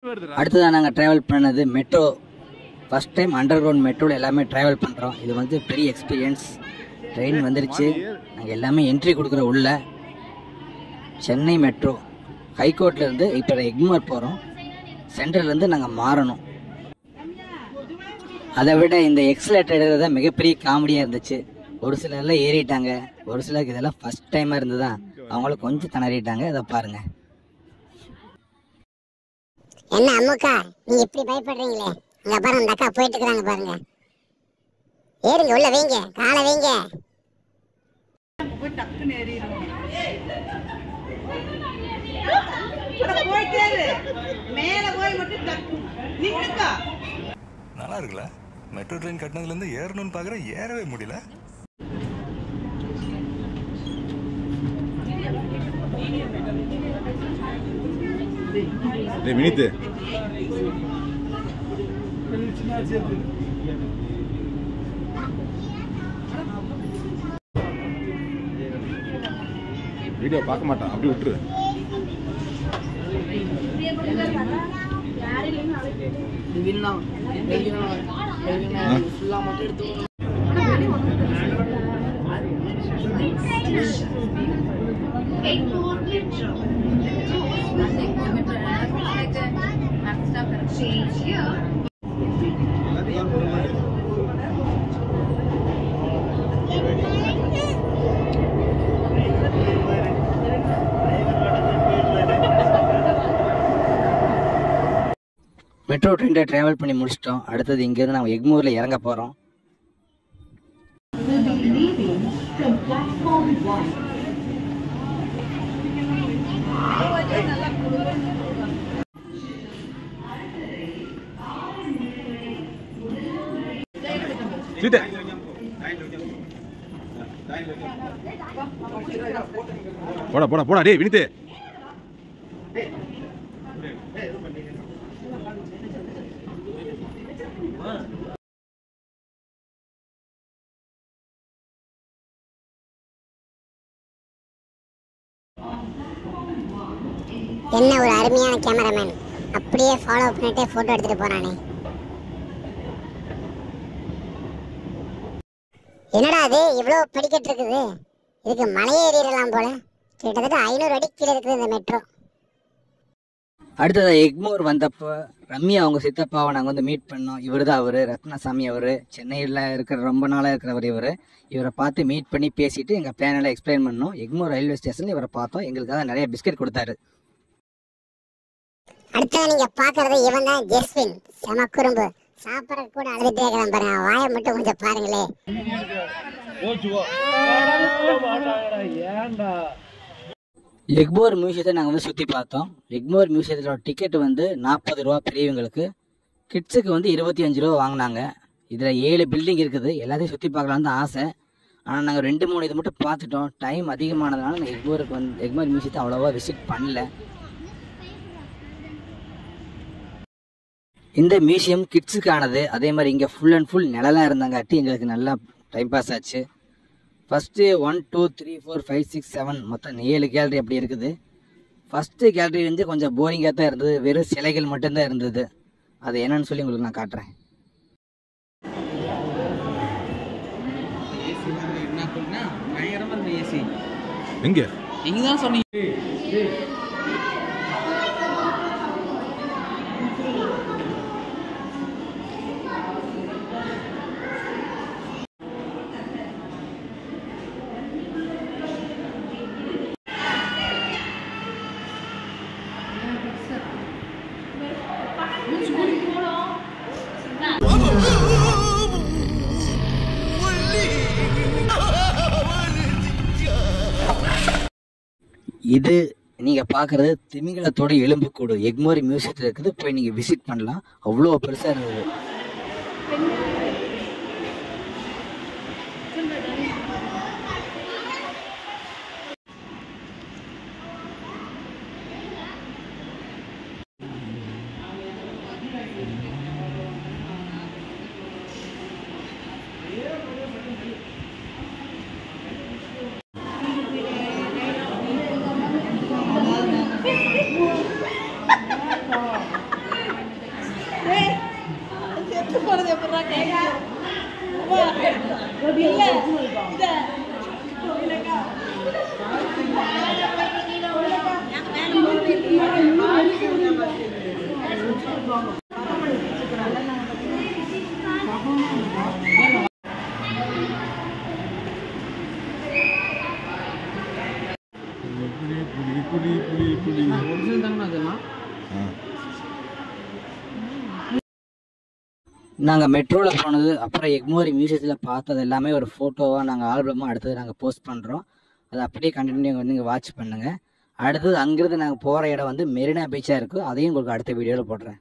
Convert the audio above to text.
அடுத்ததான் நாங்கள் ட்ராவல் பண்ணது metro. First time underground மெட்ரோவில் எல்லாமே ட்ராவல் பண்ணுறோம். இது வந்து பெரிய எக்ஸ்பீரியன்ஸ். ட்ரெயின் வந்துருச்சு. நாங்கள் எல்லாமே என்ட்ரி கொடுக்குற உள்ள சென்னை மெட்ரோ ஹைகோர்ட்லேருந்து இப்போ எக்மோர் போகிறோம். சென்ட்ரல்லேருந்து நாங்கள் மாறணும். அதை விட இந்த எக்ஸலேட்டர் எடுக்கிறது தான் மிகப்பெரிய காமெடியாக இருந்துச்சு. ஒரு சிலர்லாம் ஏறிட்டாங்க, ஒரு சிலருக்கு இதெல்லாம் ஃபஸ்ட் டைமாக இருந்ததா அவங்களும் கொஞ்சம் திணறிட்டாங்க. அதை பாருங்கள். என்ன அம்முக்கா நீங்க இப்படி பயப்படுறீங்களே? அங்க பாருங்க அந்த அக்கா போயிட்டு இருக்காங்க பாருங்க. ஏறுங்க, உள்ள வைங்க, காலை வைங்க. நல்லா இருக்குல்ல? மெட்ரோ ட்ரெயின் கட்டினதுல இருந்து ஏறணும்னு பாக்குறேன், ஏறவே முடியல. வினித் வீடியோ பார்க்க மாட்டான், அப்படி விட்டுரு. மெட்ரோ ட்ரெயினில் ட்ராவல் பண்ணி முடிச்சிட்டோம். அடுத்தது இங்கேருந்து நாங்கள் எக்மோரில் இறங்க போகிறோம். போடா போடா போடா டேய் வினித். என்ன ஒரு அருமையான கேமராமேன், அப்படியே ஃபாலோ பண்ணிட்டே போட்டோ எடுத்துட்டு போறானே. என்னடா அது இவ்வளவு படிக்கட்டு இருக்குது? இதுக்கு மலையே ஏறிடலாம் போல. கிட்டத்தட்ட 500 அடி கீழே இருக்குது இந்த மெட்ரோ. அடுத்தது எக்மோர் வந்தப்போ ரம்யா அவங்க சித்தப்பாவை நாங்கள் வந்து மீட் பண்ணோம். இவர் தான் அவர், ரத்னசாமி. அவர் சென்னையில் இருக்கிற ரொம்ப நாளாக இருக்கிறவர். இவரை பார்த்து மீட் பண்ணி பேசிட்டு எங்கள் பிளானெல்லாம் எக்ஸ்பிளைன் பண்ணோம். எக்மோர் ரயில்வே ஸ்டேஷனில் இவரை பார்த்தோம். எங்களுக்காக நிறைய பிஸ்கட் கொடுத்தாரு. அடுத்தது நீங்க பாக்குறது இவன் தான் ஜெஸ்வின். செம குறும்பு. சாப்பிட கூட அழுதுட்டே இருக்கலாம் பாருங்க. வாயை மட்டும் கொஞ்சம் பாருங்களே. எக்மோர் மியூசியத்தை நாங்கள் வந்து சுற்றி பார்த்தோம். எக்மோர் மியூசியத்தோட டிக்கெட் வந்து 40 ரூபா பெரியவங்களுக்கு, கிட்ஸுக்கு வந்து 25 ரூபா வாங்கினாங்க. இதில் 7 பில்டிங் இருக்குது. எல்லாத்தையும் சுற்றி பார்க்கலான்னு தான் ஆசை. ஆனால் நாங்கள் 2-3 இது மட்டும் பார்த்துட்டோம். டைம் அதிகமானதுனால நாங்கள் எக்மோர் மியூசியத்தை அவ்வளோவா விசிட் பண்ணல. இந்த மியூசியம் கிட்ஸுக்கானது. அதே மாதிரி இங்கே ஃபுல் அண்ட் ஃபுல் நிழலாக இருந்தாங்காட்டி எங்களுக்கு நல்லா டைம் பாஸ் ஆச்சு. ஃபஸ்ட்டு 1 2 3 4 5 6 7 மொத்தம் 7 கேலரி அப்படி இருக்குது. ஃபஸ்ட்டு கேலரி வந்து கொஞ்சம் போரிங்காக தான் இருந்தது. வெறும் சிலைகள் மட்டும்தான் இருந்தது. அது என்னன்னு சொல்லி உங்களுக்கு நான் காட்டுறேன். எங்க இங்கதான் சொன்னீங்க. இது நீங்கள் பார்க்குறது திமிங்கலத்தோட எலும்புக்கூடு. எக்மோர் மியூசியத்தில் இருக்குது. போய் நீங்கள் விசிட் பண்ணலாம். அவ்வளோ பெருசாக இருந்தது. நாங்கள் மெட்ரோவில் போனது, அப்புறம் எக்மோரி மியூசியத்தில் பார்த்தது எல்லாமே ஒரு ஃபோட்டோவாக நாங்கள் ஆல்பமாக அடுத்தது நாங்கள் போஸ்ட் பண்ணுறோம். அதை அப்படியே கண்டினியூ வந்து நீங்கள் வாட்ச் பண்ணுங்கள். அடுத்தது அங்கேருந்து நாங்கள் போகிற இடம் வந்து மெரினா பீச்சாக இருக்கும். அதையும் உங்களுக்கு அடுத்த வீடியோவில் போடுறேன்.